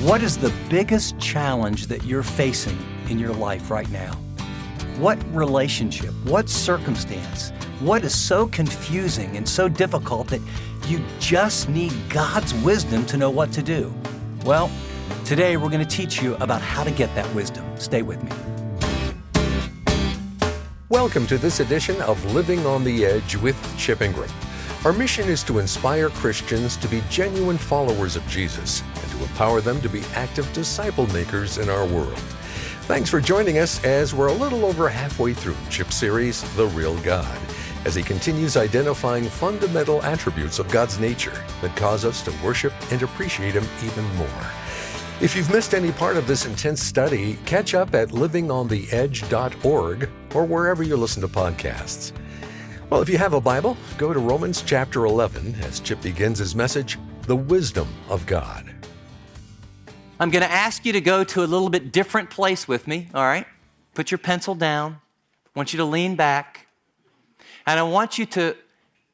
What is the biggest challenge that you're facing in your life right now? What relationship, what circumstance, what is so confusing and so difficult that you just need God's wisdom to know what to do? Well, today we're going to teach you about how to get that wisdom. Stay with me. Welcome to this edition of Living on the Edge with Chip Ingram. Our mission is to inspire Christians to be genuine followers of Jesus and to empower them to be active disciple makers in our world. Thanks for joining us as we're a little over halfway through Chip's series, The Real God, as he continues identifying fundamental attributes of God's nature that cause us to worship and appreciate Him even more. If you've missed any part of this intense study, catch up at livingontheedge.org or wherever you listen to podcasts. Well, if you have a Bible, go to Romans chapter 11 as Chip begins his message, The Wisdom of God. I'm going to ask you to go to a little bit different place with me, all right? Put your pencil down. I want you to lean back. And I want you to,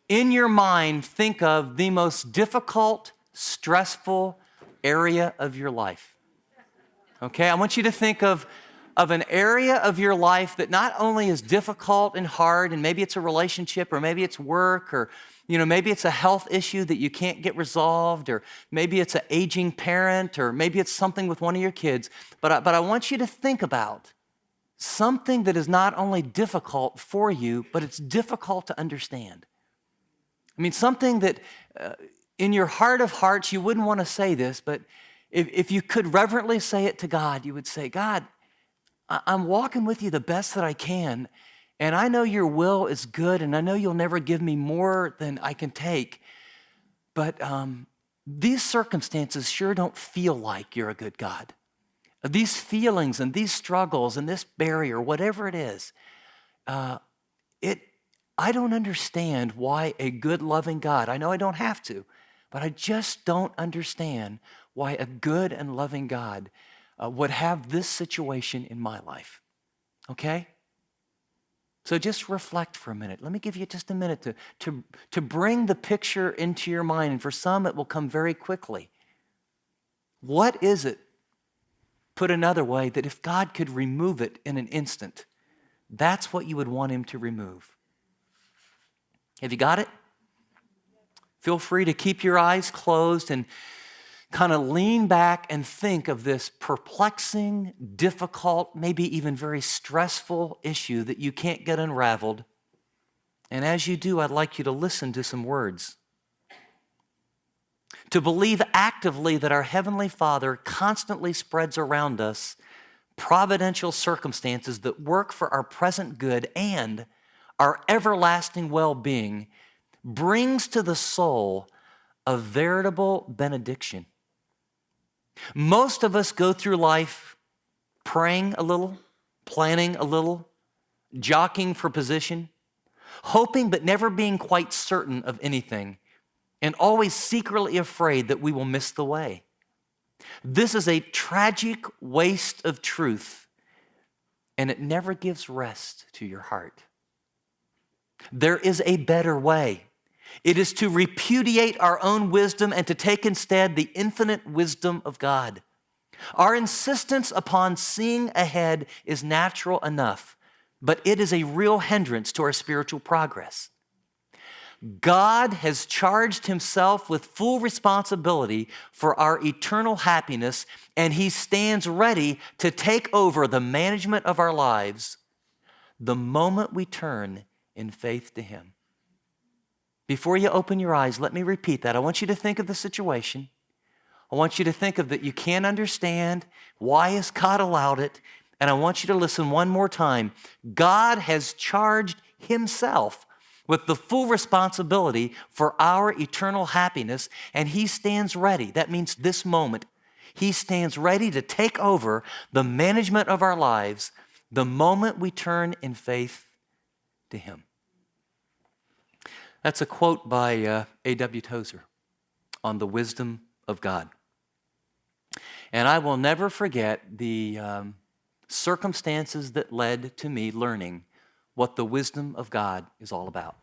in your mind, think of the most difficult, stressful area of your life. Okay? I want you to think of an area of your life that not only is difficult and hard, and maybe it's a relationship, or maybe it's work, or maybe it's a health issue that you can't get resolved, or maybe it's an aging parent, or maybe it's something with one of your kids. But I want you to think about something that is not only difficult for you, but it's difficult to understand. I mean, something that in your heart of hearts, you wouldn't want to say this, but if you could reverently say it to God, you would say, God, I'm walking with you the best that I can, and I know your will is good, and I know you'll never give me more than I can take, but these circumstances sure don't feel like you're a good God. These feelings and these struggles and this barrier, whatever it is, I don't understand why a good, loving God, I know I don't have to, but I just don't understand why a good and loving God would have this situation in my life, okay? So just reflect for a minute. Let me give you just a minute to bring the picture into your mind, and for some it will come very quickly. What is it, put another way, that if God could remove it in an instant, that's what you would want Him to remove? Have you got it? Feel free to keep your eyes closed and kind of lean back and think of this perplexing, difficult, maybe even very stressful issue that you can't get unraveled. And as you do, I'd like you to listen to some words. To believe actively that our Heavenly Father constantly spreads around us providential circumstances that work for our present good and our everlasting well-being brings to the soul a veritable benediction. Most of us go through life praying a little, planning a little, jockeying for position, hoping but never being quite certain of anything, and always secretly afraid that we will miss the way. This is a tragic waste of truth, and it never gives rest to your heart. There is a better way. It is to repudiate our own wisdom and to take instead the infinite wisdom of God. Our insistence upon seeing ahead is natural enough, but it is a real hindrance to our spiritual progress. God has charged Himself with full responsibility for our eternal happiness, and He stands ready to take over the management of our lives the moment we turn in faith to Him. Before you open your eyes, let me repeat that. I want you to think of the situation. I want you to think of that you can't understand. Why has God allowed it? And I want you to listen one more time. God has charged Himself with the full responsibility for our eternal happiness, and He stands ready. That means this moment. He stands ready to take over the management of our lives the moment we turn in faith to Him. That's a quote by A.W. Tozer on the wisdom of God. And I will never forget the circumstances that led to me learning what the wisdom of God is all about.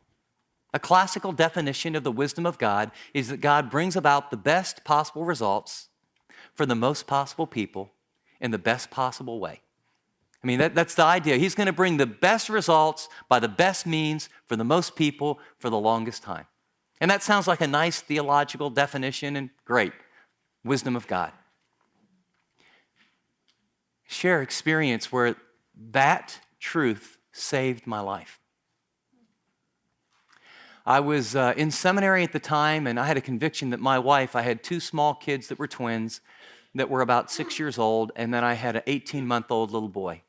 A classical definition of the wisdom of God is that God brings about the best possible results for the most possible people in the best possible way. I mean, that's the idea. He's going to bring the best results by the best means for the most people for the longest time. And that sounds like a nice theological definition, and great. Wisdom of God. Share experience where that truth saved my life. I was in seminary at the time, and I had a conviction that my wife, I had 2 small kids that were twins that were about 6 years old, and then I had an 18-month-old little boy.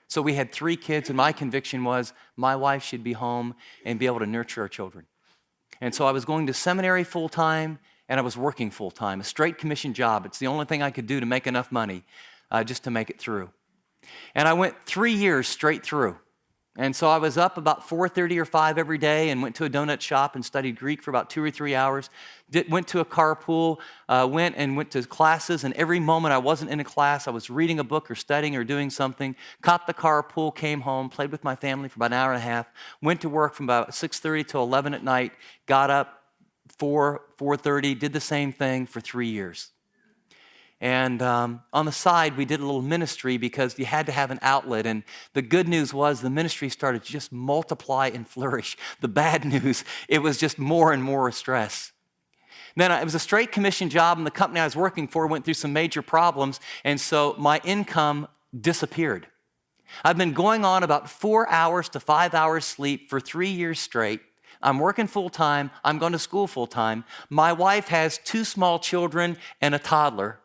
So we had 3 kids, and my conviction was my wife should be home and be able to nurture our children. And so I was going to seminary full-time, and I was working full-time, a straight commission job. It's the only thing I could do to make enough money just to make it through. And I went 3 years straight through. And so I was up about 4:30 or 5 every day and went to a donut shop and studied Greek for about 2 or 3 hours. Went to a carpool, went to classes, and every moment I wasn't in a class, I was reading a book or studying or doing something. Caught the carpool, came home, played with my family for about an hour and a half, went to work from about 6:30 till 11 at night, got up 4:30, did the same thing for 3 years. And on the side, we did a little ministry because you had to have an outlet. And the good news was the ministry started to just multiply and flourish. The bad news, it was just more and more stress. Then it was a straight commission job, and the company I was working for went through some major problems, and so my income disappeared. I've been going on about 4 hours to 5 hours sleep for 3 years straight. I'm working full-time. I'm going to school full-time. My wife has 2 small children and a toddler.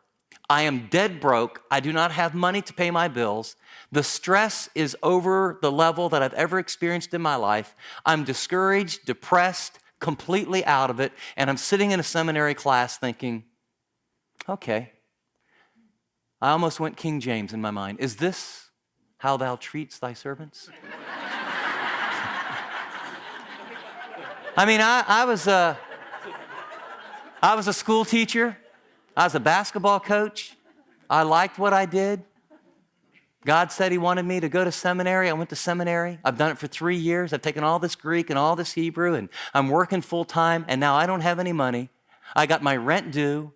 I am dead broke. I do not have money to pay my bills. The stress is over the level that I've ever experienced in my life. I'm discouraged, depressed, completely out of it, and I'm sitting in a seminary class thinking, okay, I almost went King James in my mind. Is this how thou treatest thy servants? I mean, I was a school teacher. I was a basketball coach. I liked what I did. God said He wanted me to go to seminary. I went to seminary. I've done it for 3 years. I've taken all this Greek and all this Hebrew, and I'm working full time, and now I don't have any money. I got my rent due.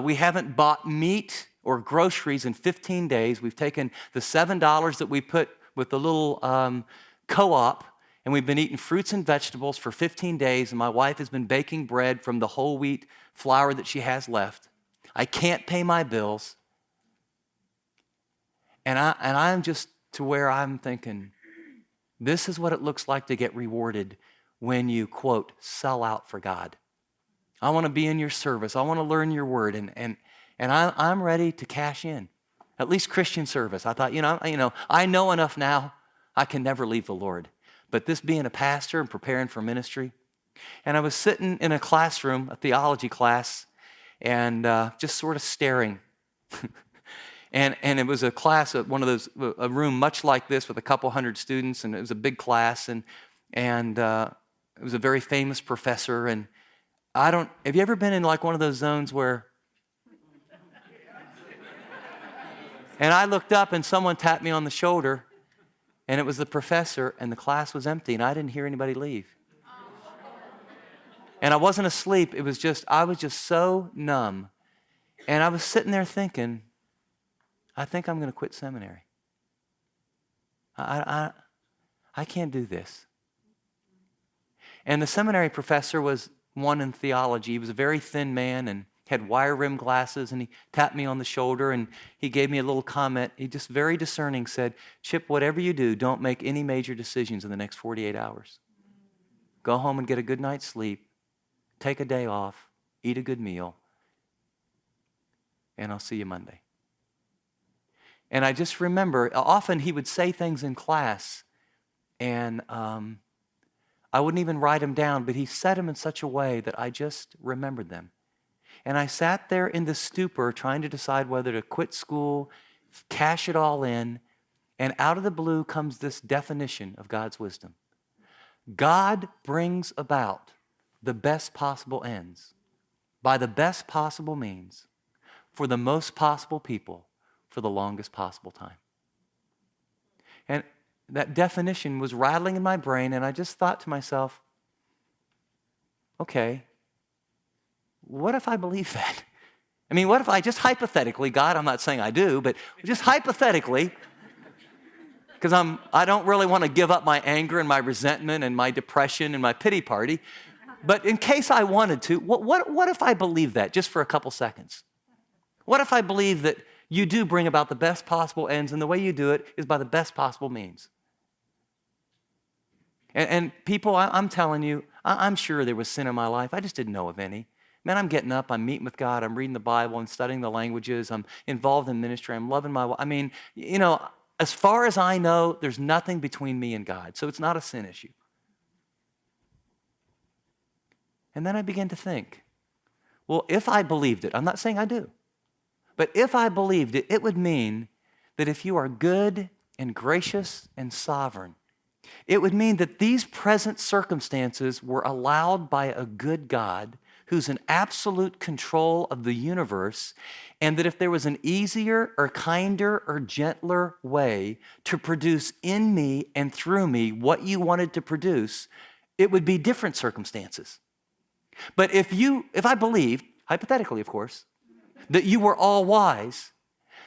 We haven't bought meat or groceries in 15 days. We've taken the $7 that we put with the little co-op, and we've been eating fruits and vegetables for 15 days, and my wife has been baking bread from the whole wheat flour that she has left. I can't pay my bills. And I'm just to where I'm thinking, this is what it looks like to get rewarded when you, quote, sell out for God. I want to be in your service. I want to learn your word. And I'm ready to cash in, at least Christian service. I thought, I know enough now. I can never leave the Lord. But this being a pastor and preparing for ministry, and I was sitting in a classroom, a theology class, and just sort of staring. and it was a class at one of those, a room much like this with a couple hundred students, and it was a big class, and it was a very famous professor. And have you ever been in like one of those zones where, and I looked up and someone tapped me on the shoulder, and it was the professor, and the class was empty, and I didn't hear anybody leave. And I wasn't asleep. I was just so numb. And I was sitting there thinking, I think I'm going to quit seminary. I can't do this. And the seminary professor was one in theology. He was a very thin man and had wire-rimmed glasses, and he tapped me on the shoulder, and he gave me a little comment. He just very discerning said, Chip, whatever you do, don't make any major decisions in the next 48 hours. Go home and get a good night's sleep. Take a day off, eat a good meal, and I'll see you Monday. And I just remember, often he would say things in class, and I wouldn't even write them down, but he said them in such a way that I just remembered them. And I sat there in the stupor trying to decide whether to quit school, cash it all in, and out of the blue comes this definition of God's wisdom. God brings about the best possible ends by the best possible means for the most possible people for the longest possible time. And that definition was rattling in my brain, and I just thought to myself, okay, what if I believe that? I mean, what if I just hypothetically, God, I'm not saying I do, but just hypothetically, because I don't really want to give up my anger and my resentment and my depression and my pity party, but in case I wanted to, what if I believe that just for a couple seconds? What if I believe that you do bring about the best possible ends and the way you do it is by the best possible means? And people, I'm telling you, I'm sure there was sin in my life. I just didn't know of any. Man, I'm getting up, I'm meeting with God, I'm reading the Bible, I'm studying the languages, I'm involved in ministry, I'm loving my wife. I mean, as far as I know, there's nothing between me and God, so it's not a sin issue. And then I began to think, well, if I believed it, I'm not saying I do, but if I believed it, it would mean that if you are good and gracious and sovereign, it would mean that these present circumstances were allowed by a good God who's in absolute control of the universe, and that if there was an easier or kinder or gentler way to produce in me and through me what you wanted to produce, it would be different circumstances. But if I believed, hypothetically of course, that you were all wise,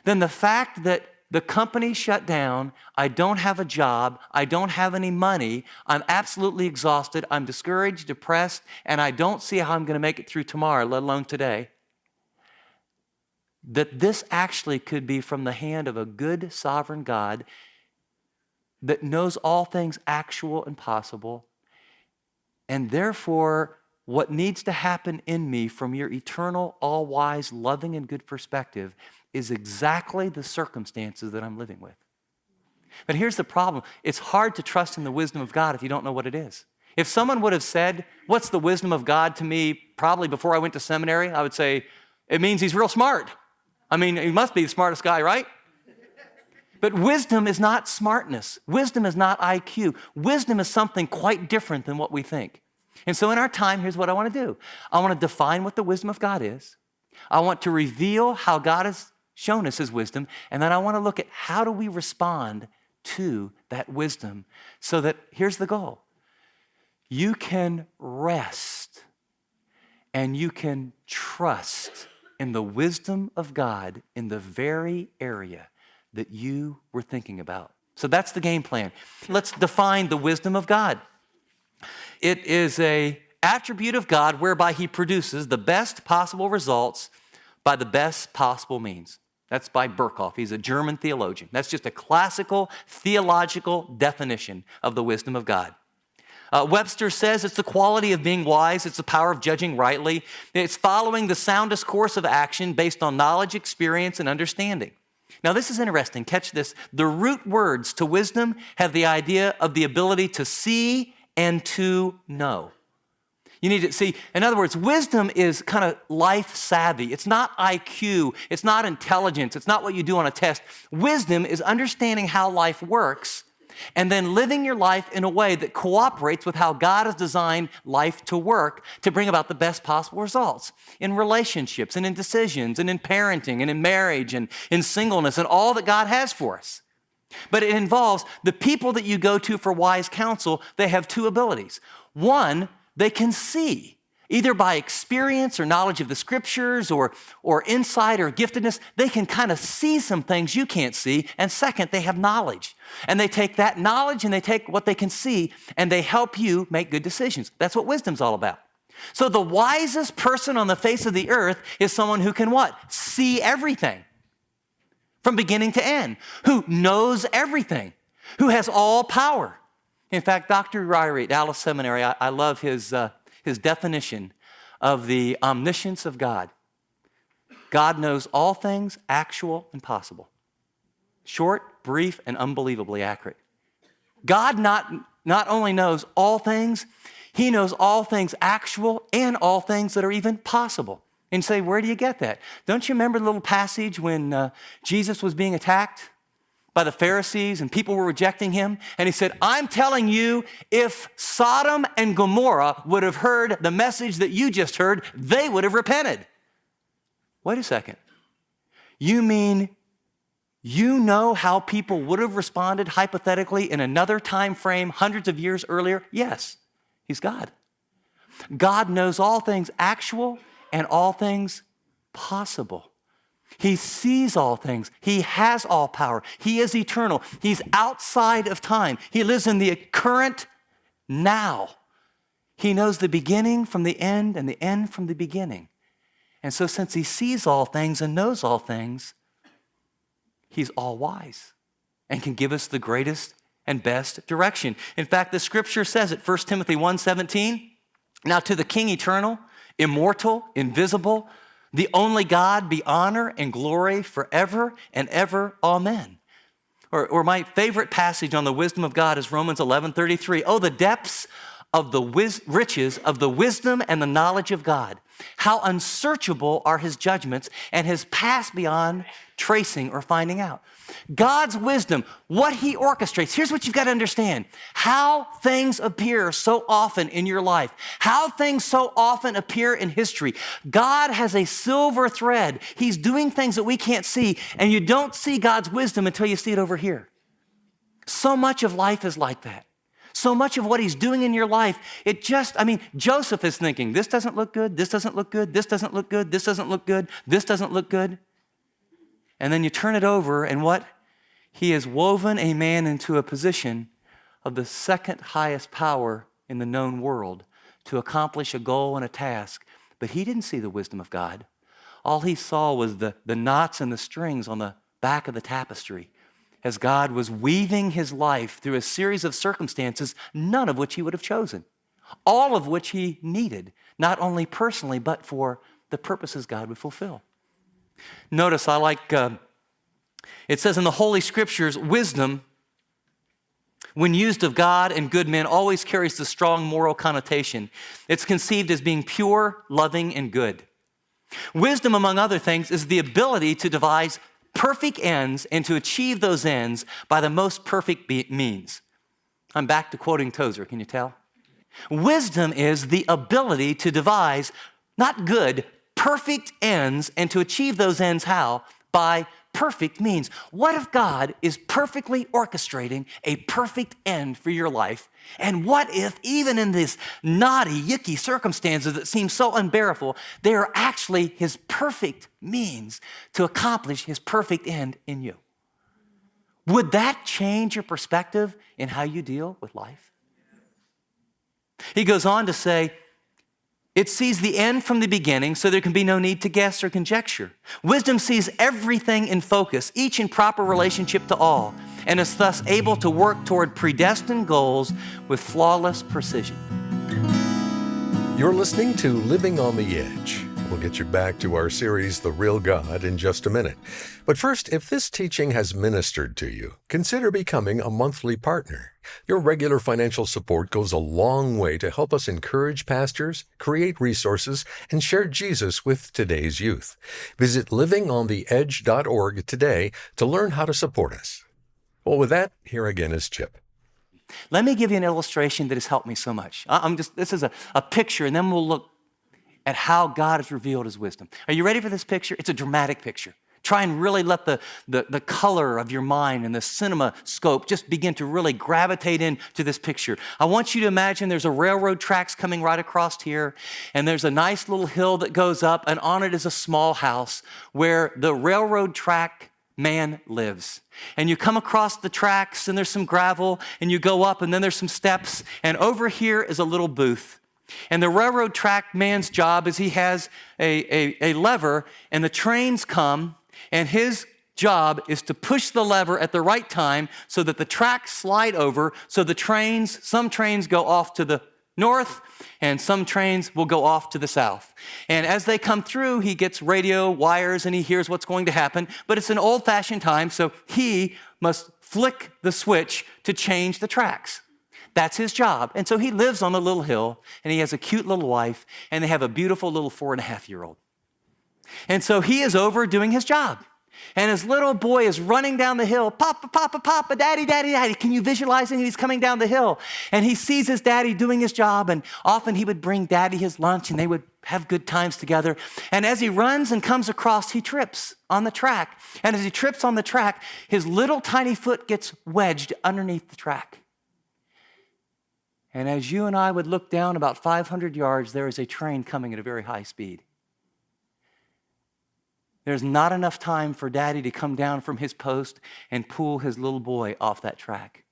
then the fact that the company shut down, I don't have a job, I don't have any money, I'm absolutely exhausted, I'm discouraged, depressed, and I don't see how I'm going to make it through tomorrow, let alone today, that this actually could be from the hand of a good sovereign God that knows all things actual and possible, and therefore what needs to happen in me from your eternal, all-wise, loving, and good perspective is exactly the circumstances that I'm living with. But here's the problem. It's hard to trust in the wisdom of God if you don't know what it is. If someone would have said, what's the wisdom of God to me, probably before I went to seminary, I would say, it means he's real smart. I mean, he must be the smartest guy, right? But wisdom is not smartness. Wisdom is not IQ. Wisdom is something quite different than what we think. And so in our time, here's what I want to do. I want to define what the wisdom of God is. I want to reveal how God has shown us his wisdom, and then I want to look at how do we respond to that wisdom so that, here's the goal, you can rest and you can trust in the wisdom of God in the very area that you were thinking about. So that's the game plan. Let's define the wisdom of God. It is an attribute of God whereby he produces the best possible results by the best possible means. That's by Berkhoff. He's a German theologian. That's just a classical theological definition of the wisdom of God. Webster says it's the quality of being wise. It's the power of judging rightly. It's following the soundest course of action based on knowledge, experience, and understanding. Now, this is interesting. Catch this. The root words to wisdom have the idea of the ability to see and to know. You need to see, in other words, wisdom is kind of life savvy. It's not IQ. It's not intelligence. It's not what you do on a test. Wisdom is understanding how life works and then living your life in a way that cooperates with how God has designed life to work to bring about the best possible results in relationships and in decisions and in parenting and in marriage and in singleness and all that God has for us. But it involves the people that you go to for wise counsel. They have two abilities. One, they can see, either by experience or knowledge of the scriptures or insight or giftedness. They can kind of see some things you can't see. And second, they have knowledge. And they take that knowledge and they take what they can see and they help you make good decisions. That's what wisdom's all about. So the wisest person on the face of the earth is someone who can what? See everything from beginning to end, who knows everything, who has all power. In fact, Dr. Ryrie at Dallas Seminary, I love his definition of the omniscience of God. God knows all things actual and possible. Short, brief, and unbelievably accurate. God not only knows all things, he knows all things actual and all things that are even possible. And you say, where do you get that? Don't you remember the little passage when Jesus was being attacked by the Pharisees and people were rejecting him? And he said, I'm telling you, if Sodom and Gomorrah would have heard the message that you just heard, they would have repented. Wait a second. You mean you know how people would have responded hypothetically in another time frame hundreds of years earlier? Yes, he's God. God knows all things actual and all things possible. He sees all things. He has all power. He is eternal. He's outside of time. He lives in the current now. He knows the beginning from the end and the end from the beginning. And so since he sees all things and knows all things, he's all wise and can give us the greatest and best direction. In fact, the scripture says it, 1 Timothy 1:17, now to the King eternal, immortal, invisible, the only God, be honor and glory forever and ever. Amen. Or my favorite passage on the wisdom of God is Romans 11:33. Oh, the depths of the riches of the wisdom and the knowledge of God. How unsearchable are his judgments and his paths beyond tracing or finding out. God's wisdom, what he orchestrates. Here's what you've got to understand. How things appear so often in your life. How things so often appear in history. God has a silver thread. He's doing things that we can't see, and you don't see God's wisdom until you see it over here. So much of life is like that. So much of what he's doing in your life, Joseph is thinking, this doesn't look good, this doesn't look good, this doesn't look good, this doesn't look good, this doesn't look good. And then you turn it over, and what? He has woven a man into a position of the second highest power in the known world to accomplish a goal and a task. But he didn't see the wisdom of God. All he saw was the knots and the strings on the back of the tapestry as God was weaving his life through a series of circumstances, none of which he would have chosen, all of which he needed, not only personally, but for the purposes God would fulfill. Notice it says in the Holy Scriptures, wisdom, when used of God and good men, always carries the strong moral connotation. It's conceived as being pure, loving, and good. Wisdom, among other things, is the ability to devise perfect ends and to achieve those ends by the most perfect means. I'm back to quoting Tozer, can you tell? Wisdom is the ability to devise, not good, perfect ends and to achieve those ends how? By perfect means. What if God is perfectly orchestrating a perfect end for your life? And what if even in these knotty, yucky circumstances that seem so unbearable, they are actually his perfect means to accomplish his perfect end in you? Would that change your perspective in how you deal with life? He goes on to say, it sees the end from the beginning, so there can be no need to guess or conjecture. Wisdom sees everything in focus, each in proper relationship to all, and is thus able to work toward predestined goals with flawless precision. You're listening to Living on the Edge. We'll get you back to our series, The Real God, in just a minute. But first, if this teaching has ministered to you, consider becoming a monthly partner. Your regular financial support goes a long way to help us encourage pastors, create resources, and share Jesus with today's youth. Visit livingontheedge.org today to learn how to support us. Well, with that, here again is Chip. Let me give you an illustration that has helped me so much. This is a picture, and then we'll look at how God has revealed his wisdom. Are you ready for this picture? It's a dramatic picture. Try and really let the color of your mind and the cinema scope just begin to really gravitate into this picture. I want you to imagine there's a railroad tracks coming right across here, and there's a nice little hill that goes up, and on it is a small house where the railroad track man lives. And you come across the tracks, and there's some gravel, and you go up, and then there's some steps, and over here is a little booth. And the railroad track man's job is he has a lever, and the trains come, and his job is to push the lever at the right time so that the tracks slide over, so some trains go off to the north, and some trains will go off to the south. And as they come through, he gets radio wires, and he hears what's going to happen, but it's an old-fashioned time, so he must flick the switch to change the tracks. That's his job. And so he lives on a little hill, and he has a cute little wife, and they have a beautiful little 4.5-year-old. And so he is over doing his job. And his little boy is running down the hill, Papa, Papa, Papa, Daddy, Daddy, Daddy. Can you visualize him? He's coming down the hill. And he sees his daddy doing his job, and often he would bring daddy his lunch, and they would have good times together. And as he runs and comes across, he trips on the track. And as he trips on the track, his little tiny foot gets wedged underneath the track. And as you and I would look down about 500 yards, there is a train coming at a very high speed. There's not enough time for daddy to come down from his post and pull his little boy off that track.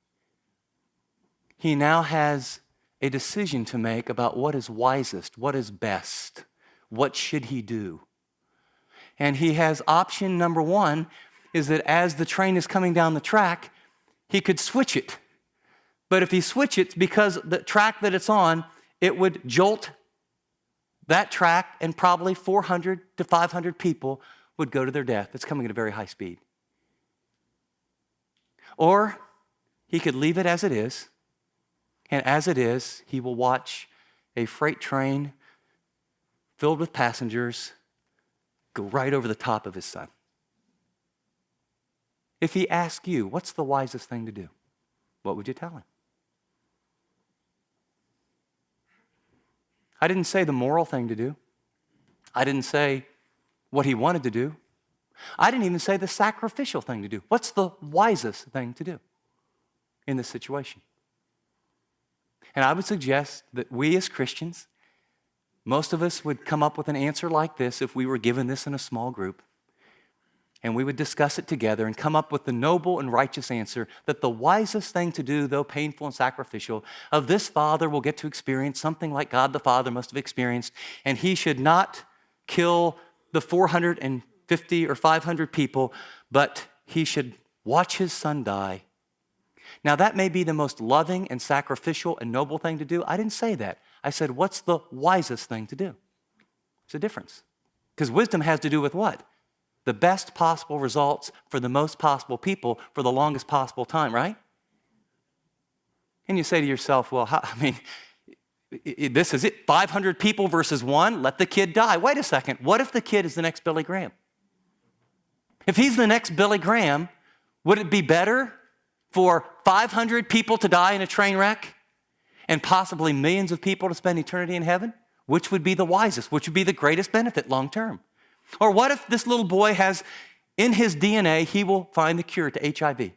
He now has a decision to make about what is wisest, what is best, what should he do. And he has option number one is that as the train is coming down the track, he could switch it. But if he switches, because the track that it's on, it would jolt that track and probably 400 to 500 people would go to their death. It's coming at a very high speed. Or he could leave it as it is, and as it is, he will watch a freight train filled with passengers go right over the top of his son. If he asked you, what's the wisest thing to do? What would you tell him? I didn't say the moral thing to do. I didn't say what he wanted to do. I didn't even say the sacrificial thing to do. What's the wisest thing to do in this situation? And I would suggest that we as Christians, most of us would come up with an answer like this if we were given this in a small group. And we would discuss it together and come up with the noble and righteous answer that the wisest thing to do, though painful and sacrificial, of this father will get to experience something like God the Father must have experienced, and he should not kill the 450 or 500 people, but he should watch his son die. Now, that may be the most loving and sacrificial and noble thing to do. I didn't say that. I said, what's the wisest thing to do? There's a difference. Because wisdom has to do with what? The best possible results for the most possible people for the longest possible time, right? And you say to yourself, well, this is it, 500 people versus one, let the kid die. Wait a second, what if the kid is the next Billy Graham? If he's the next Billy Graham, would it be better for 500 people to die in a train wreck and possibly millions of people to spend eternity in heaven? Which would be the wisest? Which would be the greatest benefit long term? Or what if this little boy has, in his DNA, he will find the cure to HIV?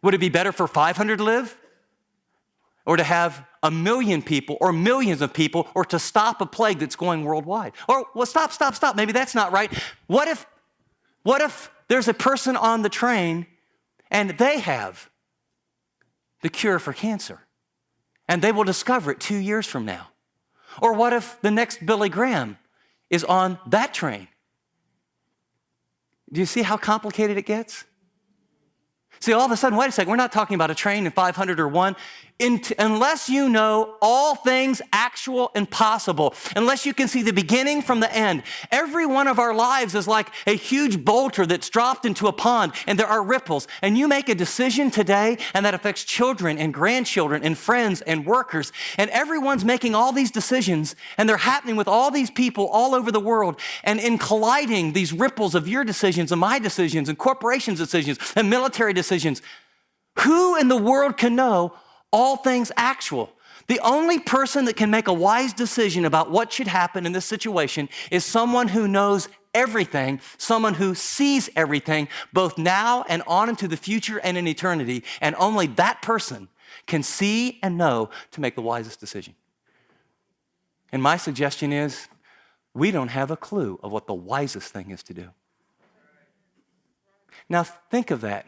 Would it be better for 500 to live? Or to have 1 million people or millions of people, or to stop a plague that's going worldwide? Or, well, stop. Maybe that's not right. What if there's a person on the train and they have the cure for cancer and they will discover it 2 years from now? Or what if the next Billy Graham is on that train? Do you see how complicated it gets? See, all of a sudden, wait a second, we're not talking about a train and 500 or one. Unless you know all things actual and possible, unless you can see the beginning from the end, every one of our lives is like a huge boulder that's dropped into a pond, and there are ripples. And you make a decision today, and that affects children and grandchildren and friends and workers. And everyone's making all these decisions, and they're happening with all these people all over the world. And in colliding these ripples of your decisions and my decisions and corporations' decisions and military decisions, who in the world can know all things actual? The only person that can make a wise decision about what should happen in this situation is someone who knows everything, someone who sees everything, both now and on into the future and in eternity. And only that person can see and know to make the wisest decision. And my suggestion is, we don't have a clue of what the wisest thing is to do. Now think of that.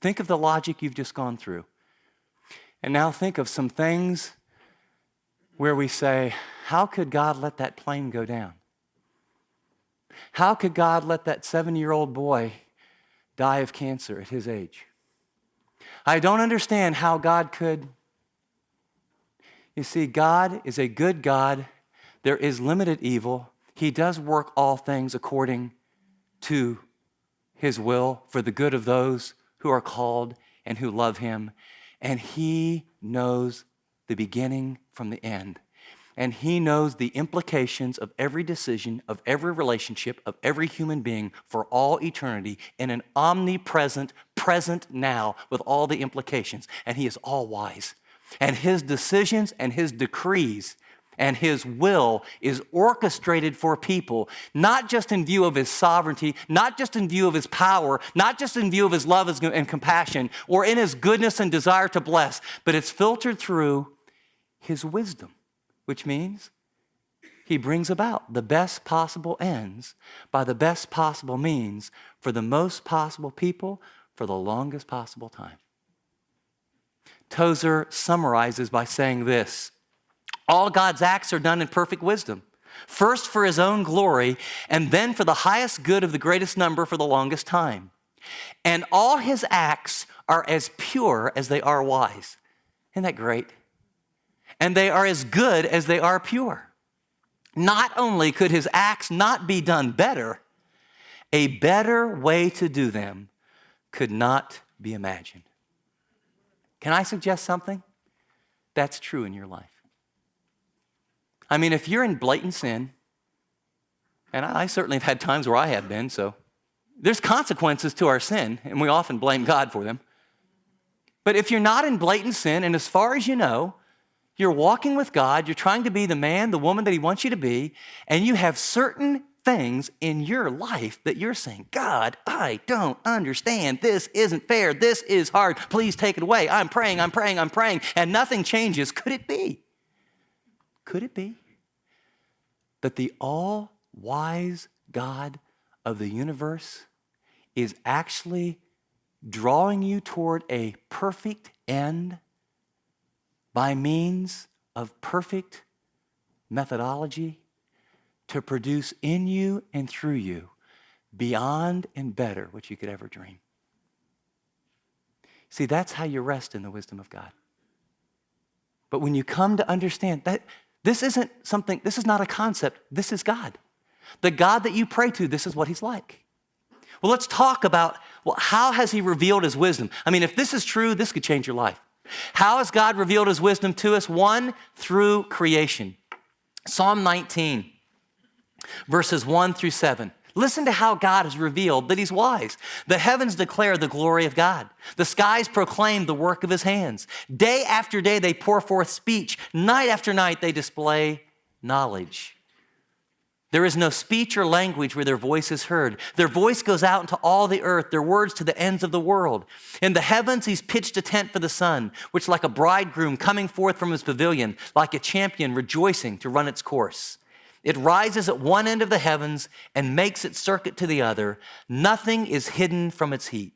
Think of the logic you've just gone through. And now think of some things where we say, how could God let that plane go down? How could God let that 7-year-old boy die of cancer at his age? I don't understand how God could. You see, God is a good God. There is limited evil. He does work all things according to his will for the good of those who are called and who love him. And he knows the beginning from the end. And he knows the implications of every decision, of every relationship, of every human being for all eternity in an omnipresent, present now with all the implications. And he is all wise. And his decisions and his decrees and his will is orchestrated for people, not just in view of his sovereignty, not just in view of his power, not just in view of his love and compassion, or in his goodness and desire to bless, but it's filtered through his wisdom, which means He brings about the best possible ends by the best possible means for the most possible people for the longest possible time. Tozer summarizes by saying this: all God's acts are done in perfect wisdom, first for his own glory, and then for the highest good of the greatest number for the longest time. And all his acts are as pure as they are wise. Isn't that great? And they are as good as they are pure. Not only could his acts not be done better, a better way to do them could not be imagined. Can I suggest something? That's true in your life. I mean, if you're in blatant sin, and I certainly have had times where I have been, so there's consequences to our sin, and we often blame God for them. But if you're not in blatant sin, and as far as you know, you're walking with God, you're trying to be the man, the woman that he wants you to be, and you have certain things in your life that you're saying, God, I don't understand. This isn't fair. This is hard. Please take it away. I'm praying, and nothing changes. Could it be that the all-wise God of the universe is actually drawing you toward a perfect end by means of perfect methodology to produce in you and through you beyond and better what you could ever dream? See, that's how you rest in the wisdom of God. But when you come to understand that this is not a concept, this is God. The God that you pray to, this is what he's like. Well, let's talk about, how has he revealed his wisdom? I mean, if this is true, this could change your life. How has God revealed his wisdom to us? One, through creation. Psalm 19, verses 1 through 7. Listen to how God has revealed that he's wise. The heavens declare the glory of God. The skies proclaim the work of his hands. Day after day they pour forth speech. Night after night they display knowledge. There is no speech or language where their voice is heard. Their voice goes out into all the earth, their words to the ends of the world. In the heavens he's pitched a tent for the sun, which like a bridegroom coming forth from his pavilion, like a champion rejoicing to run its course. It rises at one end of the heavens and makes its circuit to the other. Nothing is hidden from its heat.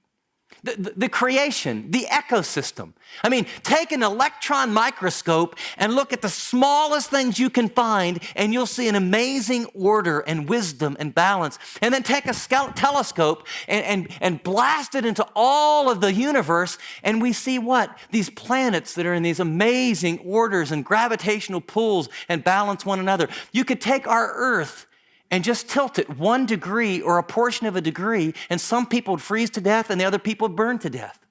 The creation, the ecosystem. I mean, take an electron microscope and look at the smallest things you can find, and you'll see an amazing order and wisdom and balance. And then take a telescope and blast it into all of the universe, and we see what? These planets that are in these amazing orders and gravitational pulls and balance one another. You could take our Earth and just tilt it 1 degree or a portion of a degree, and some people would freeze to death and the other people would burn to death.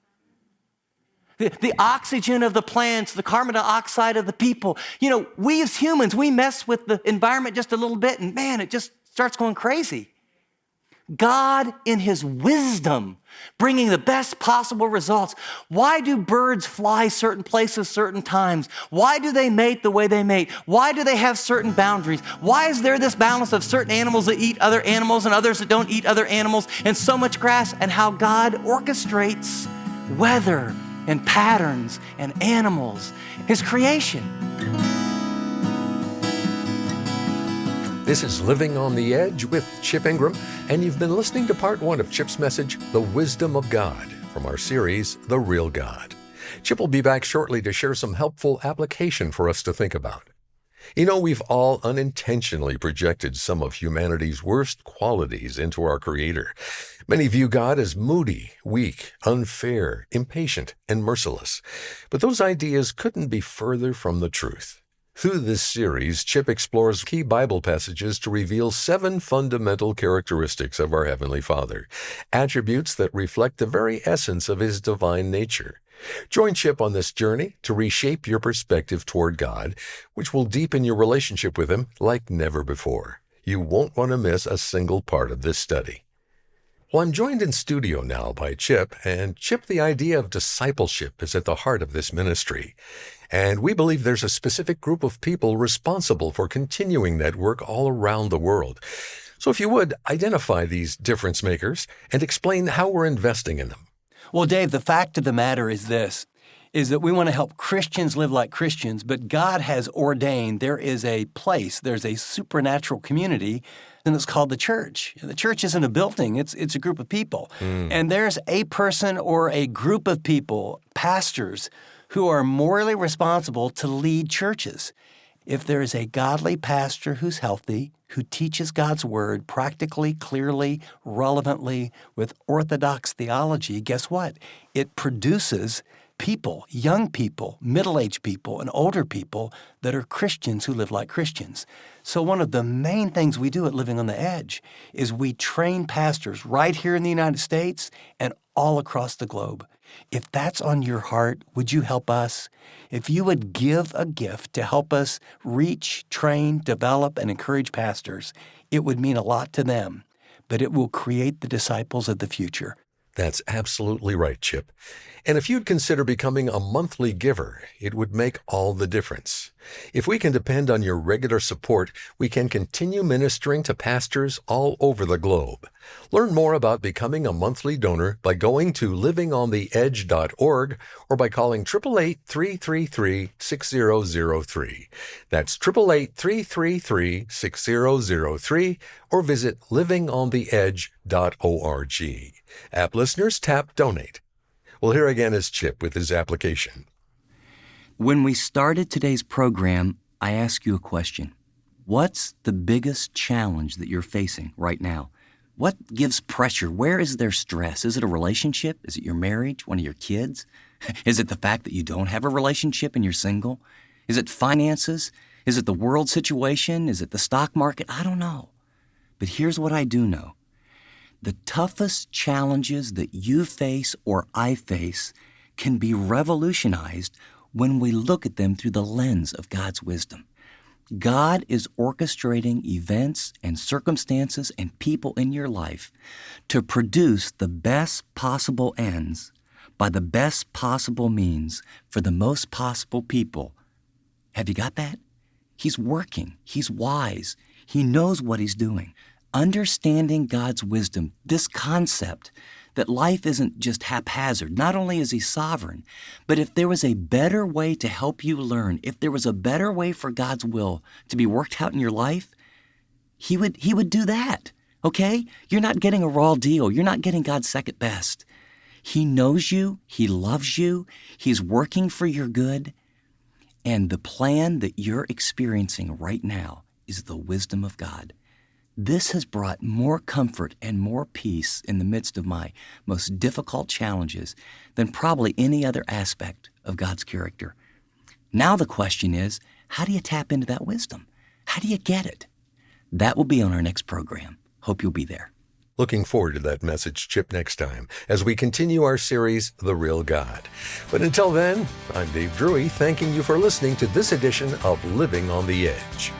The oxygen of the plants, the carbon dioxide of the people. You know, we as humans, we mess with the environment just a little bit, and man, it just starts going crazy. God, in his wisdom, bringing the best possible results. Why do birds fly certain places, certain times? Why do they mate the way they mate? Why do they have certain boundaries? Why is there this balance of certain animals that eat other animals and others that don't eat other animals, and so much grass? And how God orchestrates weather and patterns and animals, his creation. This is Living on the Edge with Chip Ingram, and you've been listening to part 1 of Chip's message, The Wisdom of God, from our series, The Real God. Chip will be back shortly to share some helpful application for us to think about. You know, we've all unintentionally projected some of humanity's worst qualities into our Creator. Many view God as moody, weak, unfair, impatient, and merciless. But those ideas couldn't be further from the truth. Through this series, Chip explores key Bible passages to reveal 7 fundamental characteristics of our Heavenly Father, attributes that reflect the very essence of his divine nature. Join Chip on this journey to reshape your perspective toward God, which will deepen your relationship with him like never before. You won't want to miss a single part of this study. Well, I'm joined in studio now by Chip, and Chip, the idea of discipleship is at the heart of this ministry. And we believe there's a specific group of people responsible for continuing that work all around the world. So if you would, identify these difference makers and explain how we're investing in them. Well, Dave, the fact of the matter is this. is that we want to help Christians live like Christians, but God has ordained there is a place, there's a supernatural community, and it's called the church. The church isn't a building, it's a group of people. And there's a person or a group of people, pastors, who are morally responsible to lead churches. If there is a godly pastor who's healthy, who teaches God's word practically, clearly, relevantly, with orthodox theology, guess what? It produces people, young people, middle-aged people, and older people that are Christians who live like Christians. So one of the main things we do at Living on the Edge is we train pastors right here in the United States and all across the globe. If that's on your heart, would you help us? If you would give a gift to help us reach, train, develop, and encourage pastors, it would mean a lot to them, but it will create the disciples of the future. That's absolutely right, Chip. And if you'd consider becoming a monthly giver, it would make all the difference. If we can depend on your regular support, we can continue ministering to pastors all over the globe. Learn more about becoming a monthly donor by going to livingontheedge.org or by calling 888-333-6003. That's 888-333-6003 or visit livingontheedge.org. App listeners, tap Donate. Well, here again is Chip with his application. When we started today's program, I asked you a question. What's the biggest challenge that you're facing right now? What gives pressure? Where is there stress? Is it a relationship? Is it your marriage? One of your kids? Is it the fact that you don't have a relationship and you're single? Is it finances? Is it the world situation? Is it the stock market? I don't know. But here's what I do know. The toughest challenges that you face or I face can be revolutionized when we look at them through the lens of God's wisdom. God is orchestrating events and circumstances and people in your life to produce the best possible ends by the best possible means for the most possible people. Have you got that? He's working. He's wise. He knows what he's doing. Understanding God's wisdom, this concept that life isn't just haphazard. Not only is he sovereign, but if there was a better way to help you learn, if there was a better way for God's will to be worked out in your life, he would do that, okay? You're not getting a raw deal. You're not getting God's second best. He knows you. He loves you. He's working for your good. And the plan that you're experiencing right now is the wisdom of God. This has brought more comfort and more peace in the midst of my most difficult challenges than probably any other aspect of God's character. Now the question is, how do you tap into that wisdom? How do you get it? That will be on our next program. Hope you'll be there. Looking forward to that message, Chip, next time as we continue our series, The Real God. But until then, I'm Dave Drury, thanking you for listening to this edition of Living on the Edge.